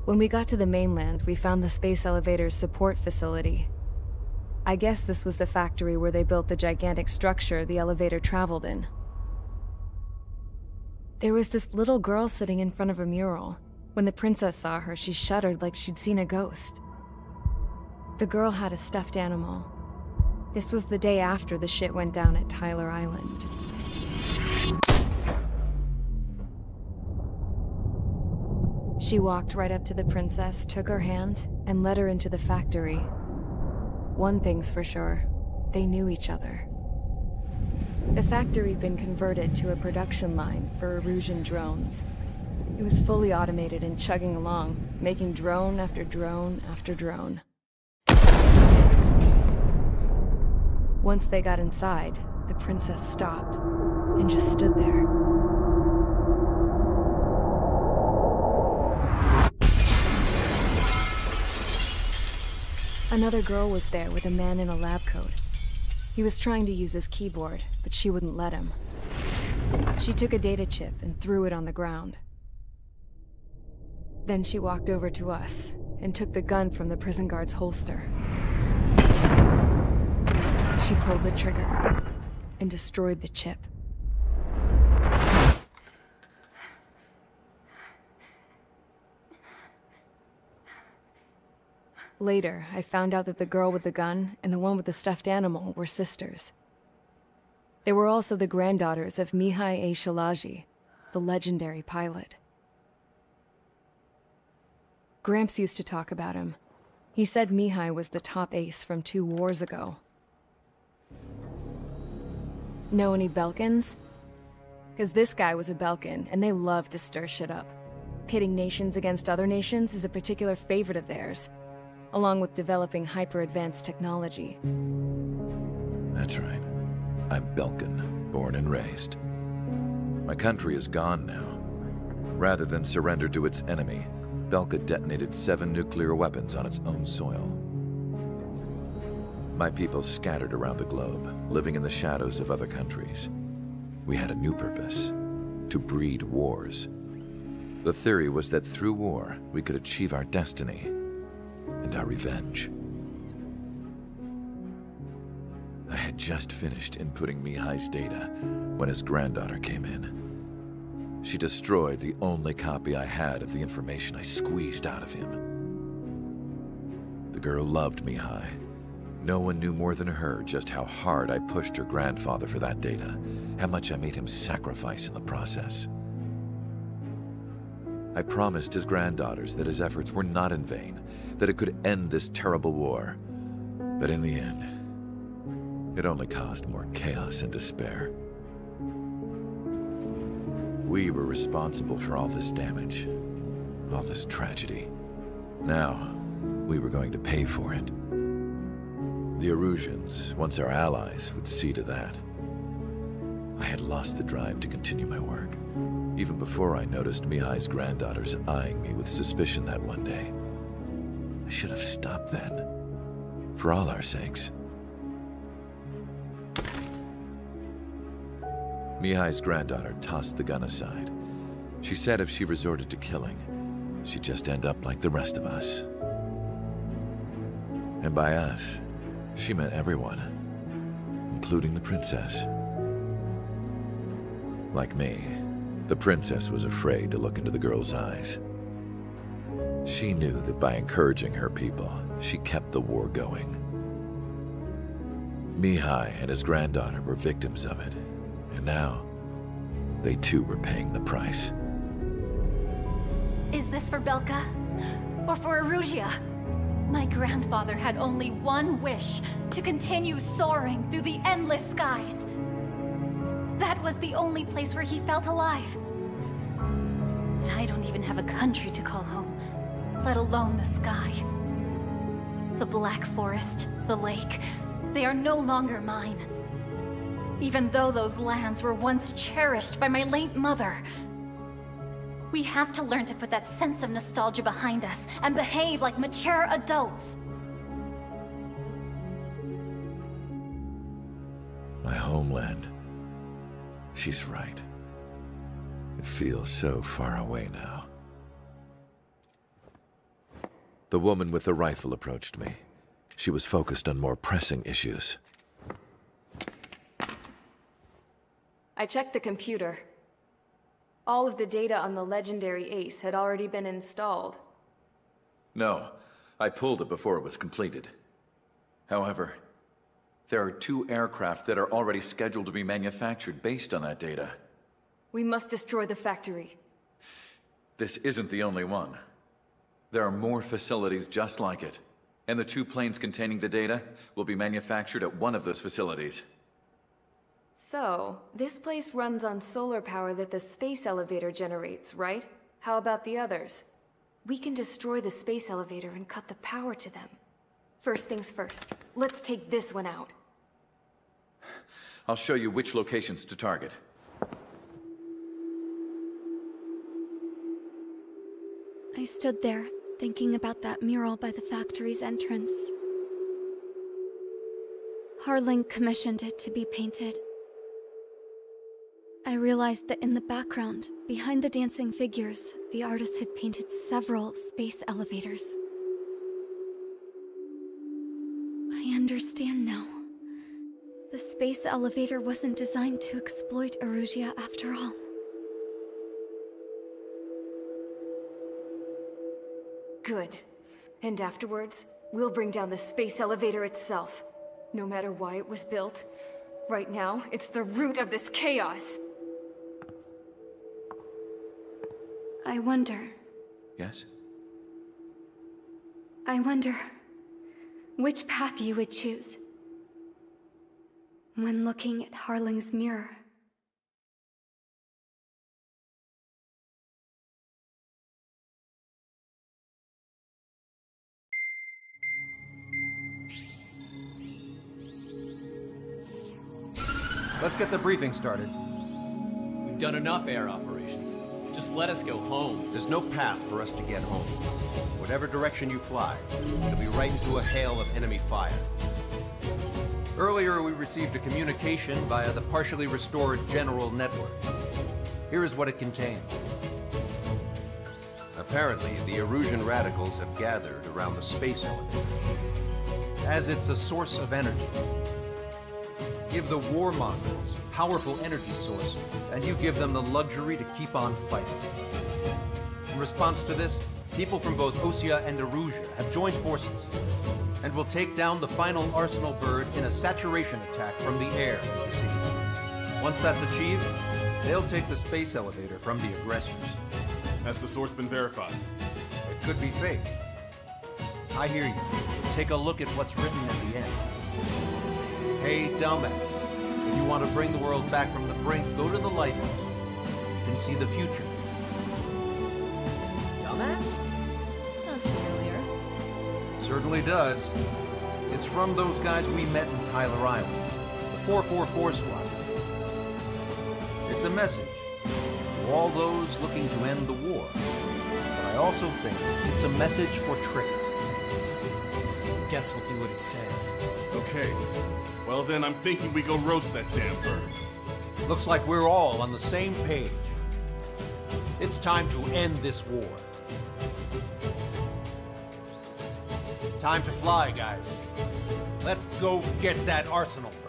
When we got to the mainland, we found the space elevator's support facility. I guess this was the factory where they built the gigantic structure the elevator traveled in. There was this little girl sitting in front of a mural. When the princess saw her, she shuddered like she'd seen a ghost. The girl had a stuffed animal. This was the day after the shit went down at Tyler Island. She walked right up to the princess, took her hand, and led her into the factory. One thing's for sure, they knew each other. The factory'd been converted to a production line for Erusian drones. It was fully automated and chugging along, making drone after drone after drone. Once they got inside, the princess stopped and just stood there. Another girl was there with a man in a lab coat. He was trying to use his keyboard, but she wouldn't let him. She took a data chip and threw it on the ground. Then she walked over to us and took the gun from the prison guard's holster. She pulled the trigger and destroyed the chip. Later, I found out that the girl with the gun and the one with the stuffed animal were sisters. They were also the granddaughters of Mihai A. Shalaji, the legendary pilot. Gramps used to talk about him. He said Mihai was the top ace from 2 wars ago. Know any Belkans? 'Cause this guy was a Belkan, and they love to stir shit up. Pitting nations against other nations is a particular favorite of theirs, along with developing hyper-advanced technology. That's right. I'm Belkan, born and raised. My country is gone now. Rather than surrender to its enemy, Belka detonated 7 nuclear weapons on its own soil. My people scattered around the globe, living in the shadows of other countries. We had a new purpose: to breed wars. The theory was that through war, we could achieve our destiny and our revenge. I had just finished inputting Mihai's data when his granddaughter came in. She destroyed the only copy I had of the information I squeezed out of him. The girl loved Mihai. No one knew more than her just how hard I pushed her grandfather for that data, how much I made him sacrifice in the process. I promised his granddaughters that his efforts were not in vain, that it could end this terrible war. But in the end, it only caused more chaos and despair. We were responsible for all this damage, all this tragedy. Now, we were going to pay for it. The Erusians, once our allies, would see to that. I had lost the drive to continue my work, even before I noticed Mihai's granddaughters eyeing me with suspicion that one day. I should have stopped then, for all our sakes. Mihai's granddaughter tossed the gun aside. She said if she resorted to killing, she'd just end up like the rest of us. And by us, she meant everyone, including the princess. Like me, the princess was afraid to look into the girl's eyes. She knew that by encouraging her people, she kept the war going. Mihai and his granddaughter were victims of it, and now, they too were paying the price. Is this for Belka? Or for Erusia? My grandfather had only one wish: to continue soaring through the endless skies. That was the only place where he felt alive. But I don't even have a country to call home, let alone the sky. The Black Forest, the lake, they are no longer mine. Even though those lands were once cherished by my late mother. We have to learn to put that sense of nostalgia behind us and behave like mature adults. My homeland. She's right. It feels so far away now. The woman with the rifle approached me. She was focused on more pressing issues. I checked the computer. All of the data on the legendary Ace had already been installed. No, I pulled it before it was completed. However, there are 2 aircraft that are already scheduled to be manufactured based on that data. We must destroy the factory. This isn't the only one. There are more facilities just like it, and the 2 planes containing the data will be manufactured at one of those facilities. So, this place runs on solar power that the space elevator generates, right? How about the others? We can destroy the space elevator and cut the power to them. First things first, let's take this one out. I'll show you which locations to target. I stood there, thinking about that mural by the factory's entrance. Harling commissioned it to be painted. I realized that in the background, behind the dancing figures, the artist had painted several space elevators. I understand now. The space elevator wasn't designed to exploit Erusia after all. Good. And afterwards, we'll bring down the space elevator itself. No matter why it was built, right now, it's the root of this chaos. I wonder... Yes? I wonder... which path you would choose when looking at Harling's mirror. Let's get the briefing started. We've done enough air operations. Just let us go home. There's no path for us to get home. Whatever direction you fly, it'll be right into a hail of enemy fire. Earlier, we received a communication via the partially restored general network. Here is what it contained. Apparently, the Erusian radicals have gathered around the space elevator, as it's a source of energy. Give the warmongers a powerful energy source, and you give them the luxury to keep on fighting. In response to this, people from both Osea and Erusia have joined forces, and will take down the final Arsenal bird in a saturation attack from the air and the sea. Once that's achieved, they'll take the space elevator from the aggressors. Has the source been verified? It could be fake. I hear you. Take a look at what's written at the end. Hey, dumbass. If you want to bring the world back from the brink, go to the Lighthouse. You can see the future. Dumbass? Sounds familiar. It certainly does. It's from those guys we met in Tyler Island, the 444 Squad. It's a message to all those looking to end the war. But I also think it's a message for Tricker. Guess we'll do what it says. Okay. Well then, I'm thinking we go roast that damn bird. Looks like we're all on the same page. It's time to end this war. Time to fly, guys. Let's go get that Arsenal bird.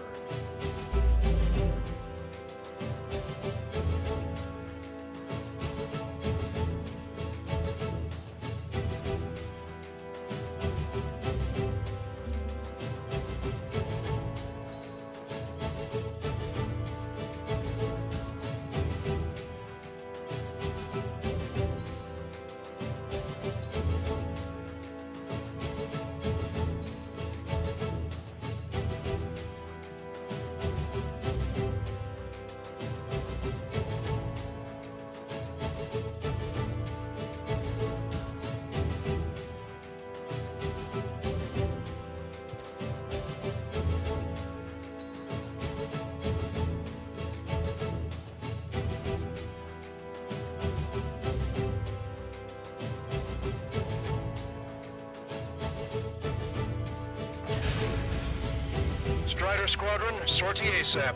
Strider Squadron, sortie ASAP.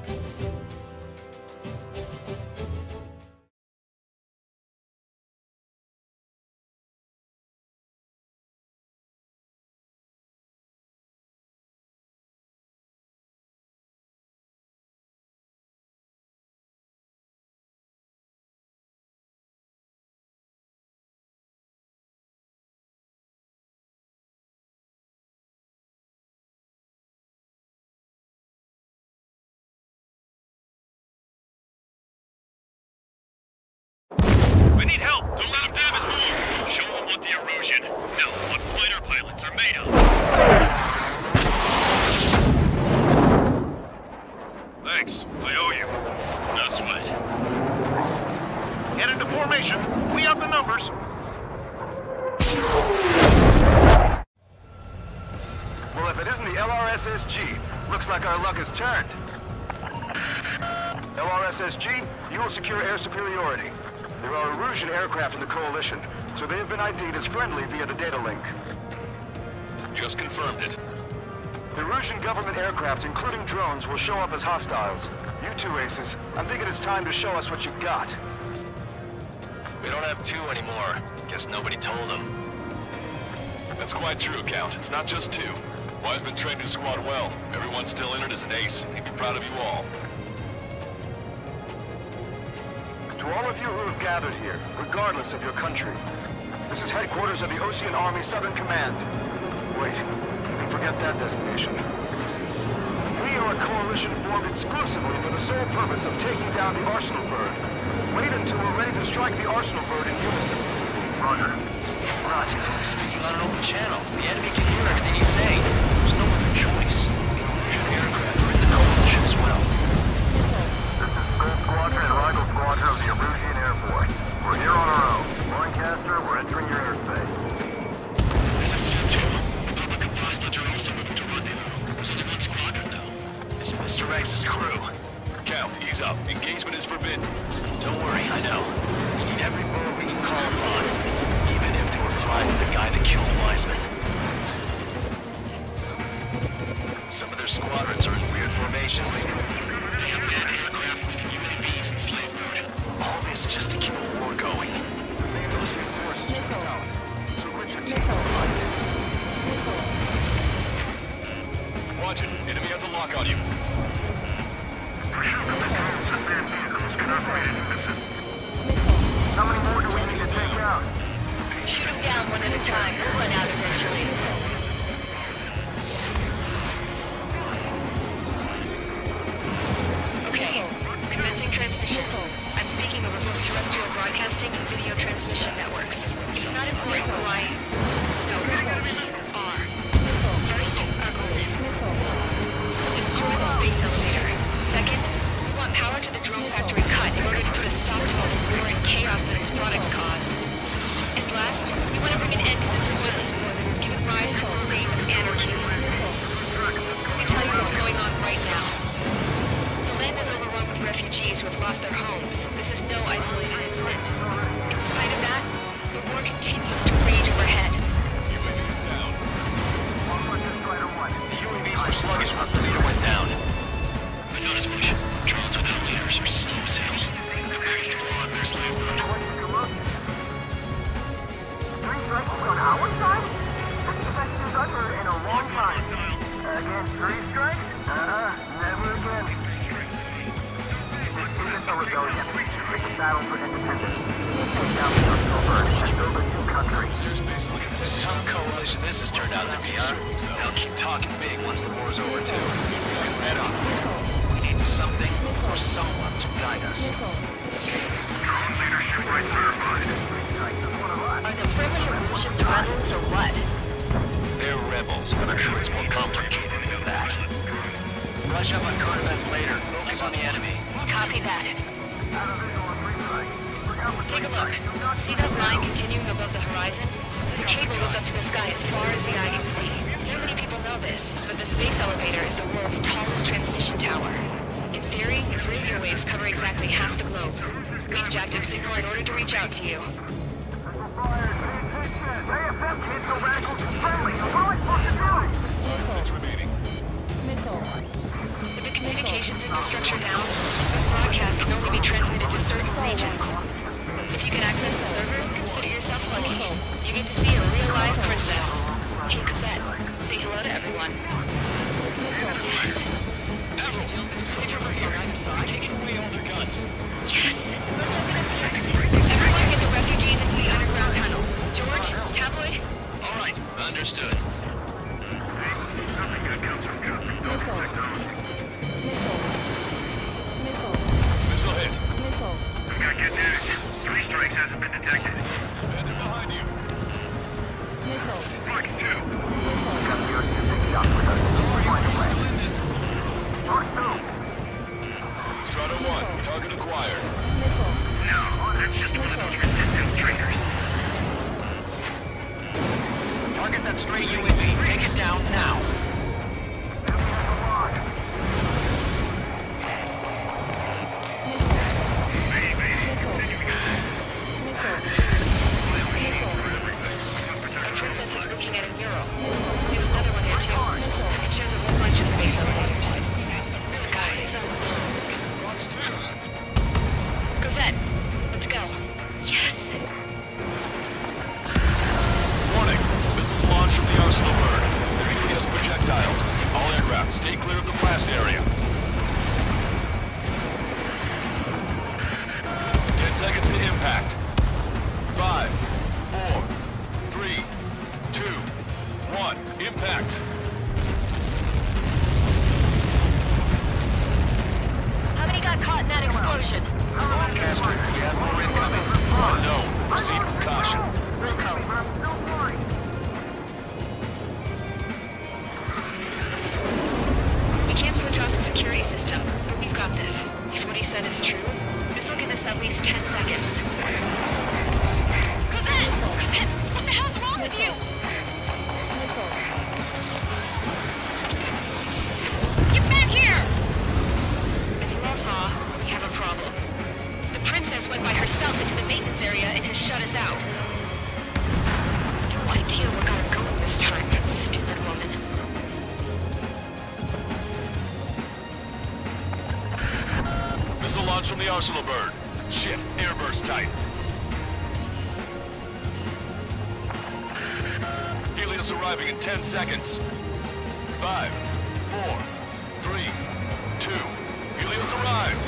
Don't let him damage more! Show him what the Erusian, no, what fighter pilots are made of! Thanks, I owe you. No sweat. Get into formation. We have the numbers. Well, if it isn't the LRSSG, looks like our luck has turned. LRSSG, you will secure air superiority. There are Erusian aircraft in the Coalition, so they have been ID'd as friendly via the data link. Just confirmed it. The Erusian government aircraft, including drones, will show up as hostiles. You two aces, I'm thinking it's time to show us what you've got. We don't have two anymore. Guess nobody told them. That's quite true, Count. It's not just two. Wiseman trained his squad well. Everyone's still in it as an ace. He'd be proud of you all. To all of you who have gathered here, regardless of your country, this is headquarters of the Ocean Army Southern Command. Wait, you can forget that designation. We are a coalition formed exclusively for the sole purpose of taking down the Arsenal Bird. Wait until we're ready to strike the Arsenal Bird in unison. Roger. Ross, he's speaking on an open channel. The enemy can hear everything he's saying. There's no other choice. The Erusian aircraft are in the coalition as well. This is Gold Squadron and Rival Squadron of the Erusian Air Force. We're here on our own. Lancaster, we're entering your airspace. This is Seal 2. Republic of Bosnia are also moving to rendezvous. There's only one squadron, though. It's Mr. Rex's crew. Count, ease up. Engagement is forbidden. Don't worry, I know. We need every boat we can call upon. Even if they were flying with the guy that killed Wiseman. Some of their squadrons are in weird formations. They have manned aircraft with UAVs and slave mode. All this just to keep a war going. Watch it. Enemy has a lock on you. How many more do we need to take out? Shoot them down one at a time. We'll run out eventually. Okay, commencing transmission. I'm speaking over both terrestrial broadcasting and video transmission networks. It's not important who I am. No, who we are. First, our goals. Destroy the space elevator. Second, we want power to the drone factory cut in order to put a stop to all the war and chaos that its products cause. And last, we want to bring an end to the surveillance war that has given rise to a state of anarchy. Let me tell you what's going on right now. The land is overrun with refugees who have lost their homes. This is no isolated incident. In spite of that, the war continues to rage overhead. UAVs down. The UAVs were sluggish once the leader went down. I thought as much. Drones without leaders are slow as hell. Compared to all their slave mode. Three strikes on our side? This is the best news I've heard in a long time. Again, three strikes? Never again. This isn't a rebellion. It's a battle for independence. Take down the Arsenal Bird and build a new country. Some coalition this has turned out to be, huh? They'll keep talking big once the war's over, too. Right on. We need something or someone to guide us. Are the primitive Erusians rebels or what? They're rebels, but I'm sure it's more complicated than that. Rush up on current events later. Focus on the enemy. Copy that. Take a look. See that line continuing above the horizon? The cable goes up to the sky as far as the eye can see. Not many people know this, but the space elevator is the world's tallest transmission tower. In theory, its radio waves cover exactly half the globe. We've jacked its signal in order to reach out to you. With the communications infrastructure down, this broadcast can only be transmitted to certain regions. If you can access the server, consider yourself lucky. You get to see a real-life princess. Hey, Cosette, say hello to everyone. Yes. Taking away all their guns. Yes! Everyone get the refugees into the underground tunnel. George, Tabloid? All right, understood. Missile hit. Gotta get there. Stray UAV, take it down now. The Princess is looking at a mural. There's another one here too. It shows a whole bunch of space elevators. This guy is alone. Cosette, let's go. Yes! Warning! Missiles launched from the Arsenal bird. They're aiming as projectiles. All aircraft, stay clear of the blast area. 10 seconds to impact. 5, 4, 3, 2, 1. Impact. How many got caught in that explosion? Lancaster, we have more incoming. Unknown. Proceed with caution. Wilco. We can't switch off the security system, but we've got this. If what he said is true, this will give us at least 10 seconds. Cosette! Cosette! What the hell's wrong with you? Get back here! As you all saw, we have a problem. The Princess went by herself into the maintenance area and has shut us out. No idea what got her going this time. Stupid woman. Missile launch from the Arsenal bird. Shit, airburst tight. Helios arriving in 10 seconds. 5, 4, 3, 2. Helios arrived.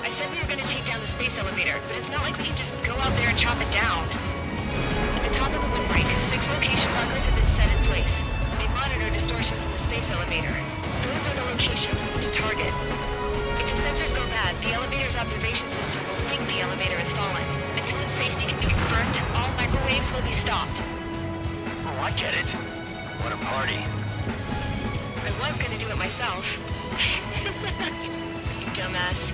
I said we were going to take down the space elevator, but it's not like we can just go out there and chop it down. At the top of the windbreak, 6 location markers have been set in place. They monitor distortions in the space elevator. Those are the locations we need to target. If the sensors go bad, the elevator's observation system will think the elevator has fallen. Until its safety can be confirmed, all microwaves will be stopped. Oh, I get it. What a party. I was going to do it myself. You dumbass.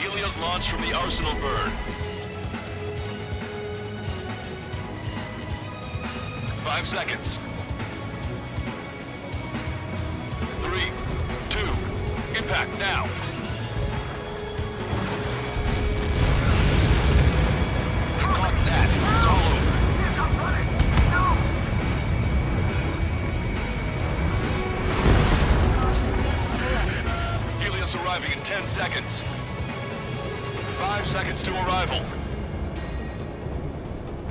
Helios launched from the Arsenal bird. 5 seconds. 3, 2, impact now. Caught that. It's all over. Helios arriving in 10 seconds. 5 seconds to arrival.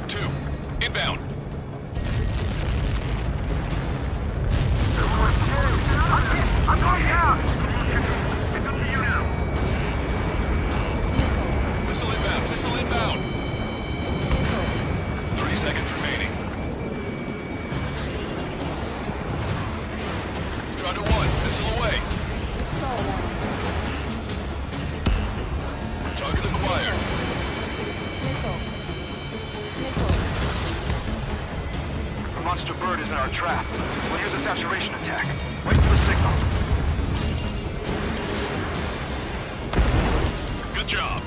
2, inbound. I'm going down! It's up to you now. Missile inbound, missile inbound. 30 seconds remaining. Strider 1, missile away. Target acquired. The monster bird is in our trap. We'll use a saturation attack. Wait for the signal. Good job.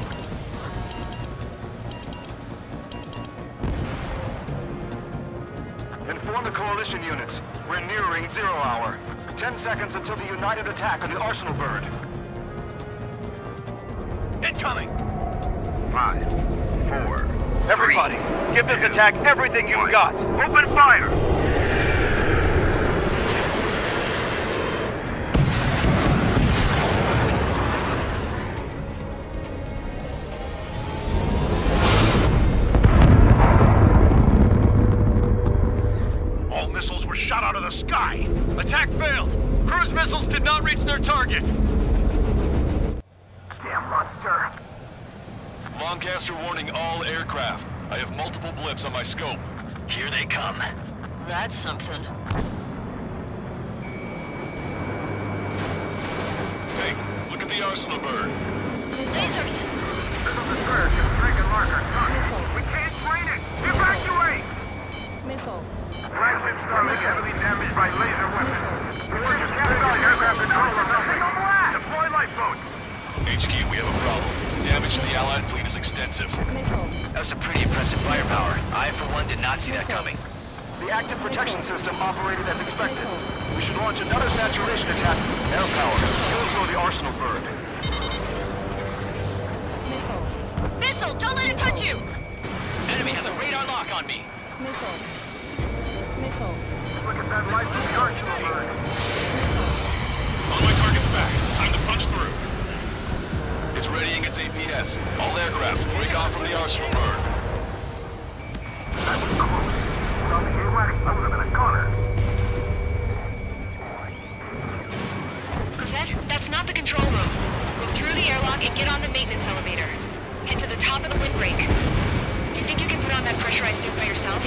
Inform the coalition units. We're nearing 0 hour. 10 seconds until the united attack on the Arsenal bird. Incoming. 5, 4. Everybody, give this attack everything you've got. Open fire! All missiles were shot out of the sky. Attack failed. Cruise missiles did not reach their target. Damn monster. Lancaster warning all aircraft. I have multiple blips on my scope. Here they come. That's something. Hey, look at the Arsenal bird. Lasers! Missile destroyer can strike and marker. We can't drain it! Evacuate! Missile. Flagship Starlink heavily damaged by laser weapons. Report to Captain aircraft control or nothing. Deploy lifeboat. HQ, we have a problem. Damage to the Allied fleet is extensive. That was some pretty impressive firepower. I, for one, did not see that coming. The active protection system operated as expected. We should launch another saturation attack. Air power. Fuel for the arsenal bird. Missile, don't let it touch you! Enemy has a radar lock on me. Missile. Missile. Look at that light from the arsenal bird. On my target's back. Time to punch through. It's readying its APS. All aircraft, break off from the arsenal bird. That was close. Without the AWACS, I would have been a goner. Cosette, that's not the control room. Go through the airlock and get on the maintenance elevator. Head to the top of the windbreak. Do you think you can put on that pressurized suit by yourself?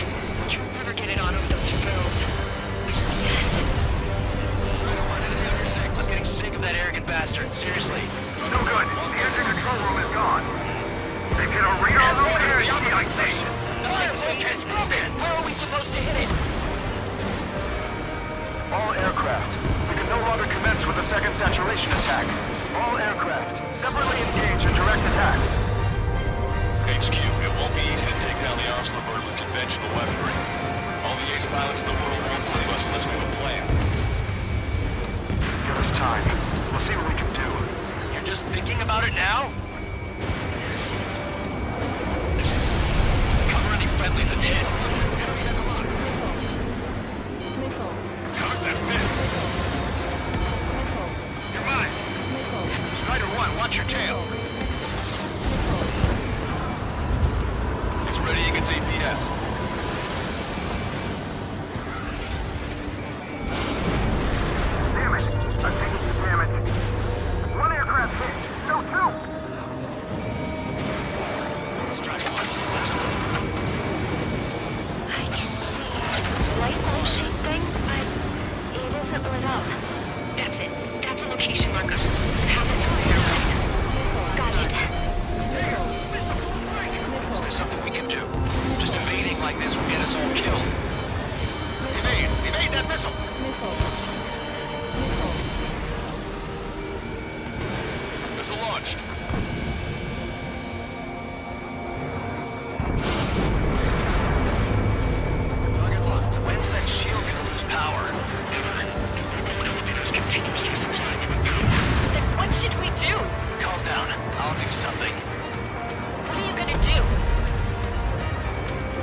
You'll never get it on over those frills. I'm getting sick of that arrogant bastard. Seriously. No good. The engine control room is gone. They've hit a radar over here. Ionization. Where are we supposed to hit it? All aircraft. We can no longer commence with a second saturation attack. All aircraft. Separately engage in direct attack. HQ, it won't be easy to take down the arsenal bird with conventional weaponry. All the ace pilots in the world won't save us unless we have a plan. Give us time. We'll see what we can do. You're just thinking about it now? Cover any friendlies that's hit. Enemy has a lock. Missile. Cover that miss. You're mine. Strider 1, watch your tail. It's readying its APS. Damn it. I'm taking some damage. One aircraft hit. No, two. Strider 1. I can see the lighthouse shape thing, but it isn't lit up. That's it. That's a location marker. Half an hour. Got it. Is there something we can do? Just invading like this will get us all killed. Evade! Evade that missile! Missile launched. Target locked. When's that shield gonna lose power? Elevators continuously supplying it with power. Then what should we do? Calm down. I'll do something. What are you gonna do?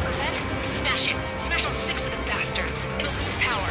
Cosette, smash it. Smash all 6 of them bastards. It'll lose power.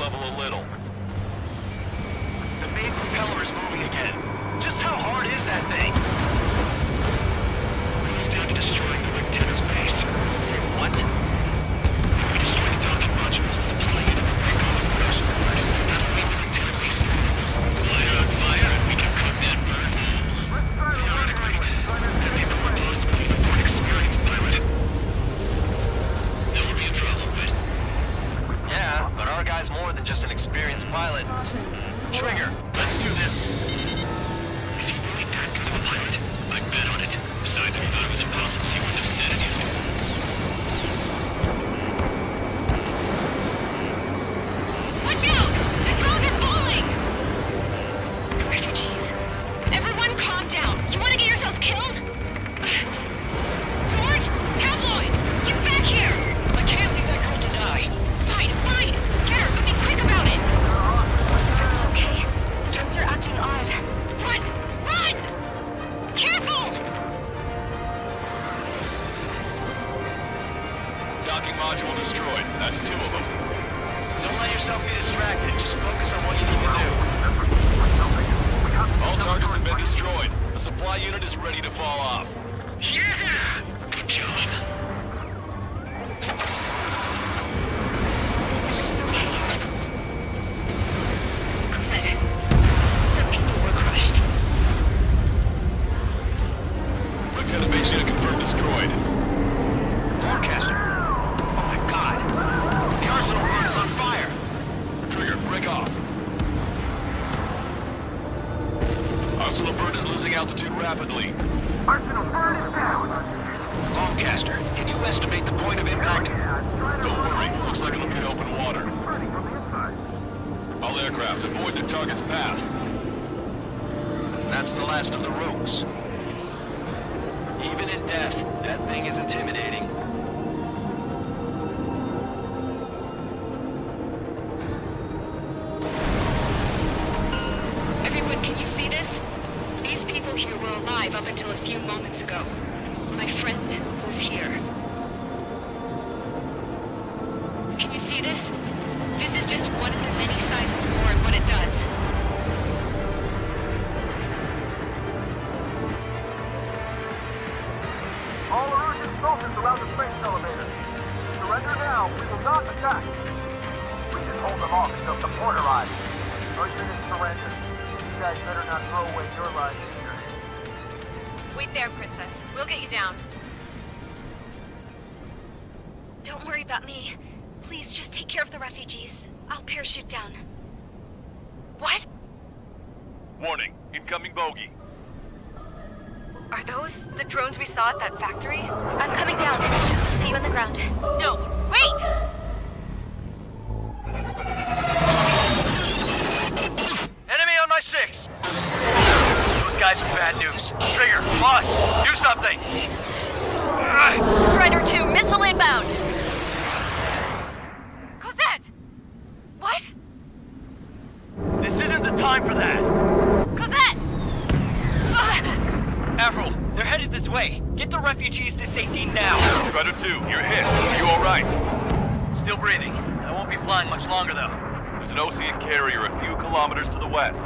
level a little. The main propeller is moving again. Just how hard is that thing? Goes down to destroying the antenna's base. Say what? If we destroy the docking modules, the supply unit will break off the first. That'll mean the antenna base. Light on fire, and we can cook that bird. Theoretically, that'd be the more possibility for an experienced pilot. That would be a trouble, but... Yeah, but our guy's more than just an experienced pilot. Trigger, let's do this. Is he really that good of a pilot? I'd bet on it. Besides, if he thought it was impossible, he wouldn't have said anything. Watch out! The drones are falling! The refugees. Everyone calm down. You want to get yourselves killed? George! Tabloid! Get back here! I can't leave that girl to die. Fine, fine! Garrett, but be quick about it! Is everything okay? The drones are acting odd. Run! Run! Careful! Docking module destroyed. That's 2 of them. Don't let yourself get distracted. Just focus on what you need to do. All targets have been destroyed. The supply unit is ready to fall off. Yeah! Good job. Is everything okay? Good. Some people were crushed. Lieutenant base unit confirmed destroyed. Forecaster. Oh my god. The arsenal room is on fire. Trigger, break off. Arsenal bird is losing altitude rapidly. Arsenal bird is down. Longcaster, can you estimate the point of impact? Don't worry, looks like it'll be open water. Burning from the inside. All aircraft, avoid the target's path. That's the last of the rogues. Even in death, that thing is intimidating. Everyone, can you see this? These people here were alive up until a few moments ago. My friend was here. Can you see this? This is just one of the many signs of war and what it does. All Erusian soldiers around the space elevator. Surrender now. We will not attack. We can hold them off until support arrives. Our units surrender. You guys better not throw away your lives either. Wait there, Princess. We'll get you down. Don't worry about me. Please just take care of the refugees. I'll parachute down. What? Warning, incoming bogey. Are those the drones we saw at that factory? I'm coming down. I'll see you on the ground. No, wait! Enemy on my 6! Those guys are bad news. Trigger, boss, do something! Strider 2, missile inbound! Cosette! What? This isn't the time for that! Cosette! Avril, they're headed this way. Get the refugees to safety now. Strider 2, you're hit. Are you alright? Still breathing. I won't be flying much longer, though. There's an Ocean carrier a few kilometers to the west.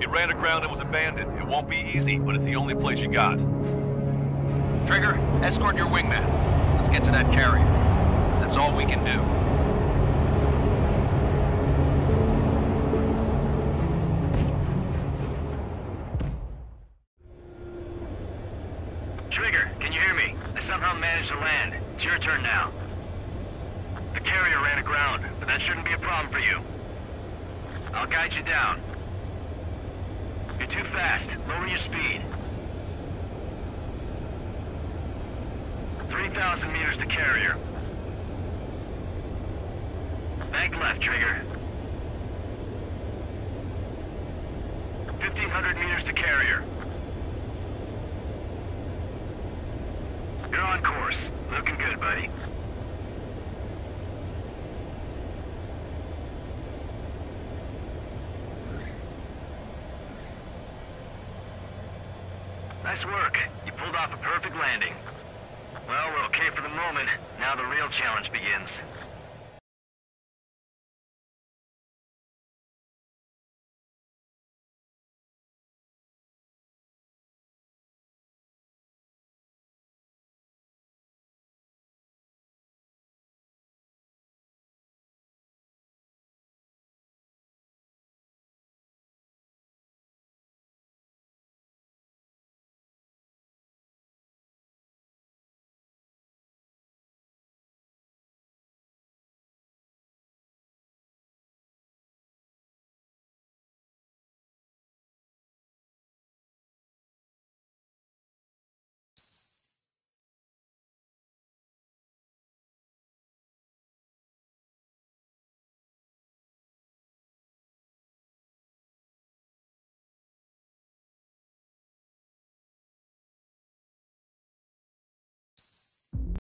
It ran aground and was abandoned. It won't be easy, but it's the only place you got. Trigger, escort your wingman. Let's get to that carrier. That's all we can do. Trigger, can you hear me? I somehow managed to land. It's your turn now. The carrier ran aground, but that shouldn't be a problem for you. I'll guide you down. You're too fast. Lower your speed. 3,000 meters to carrier. Bank left, Trigger. 1,500 meters to carrier. You're on course. Looking good, buddy. Nice work. You pulled off a perfect landing. Well, we're okay for the moment. Now the real challenge begins.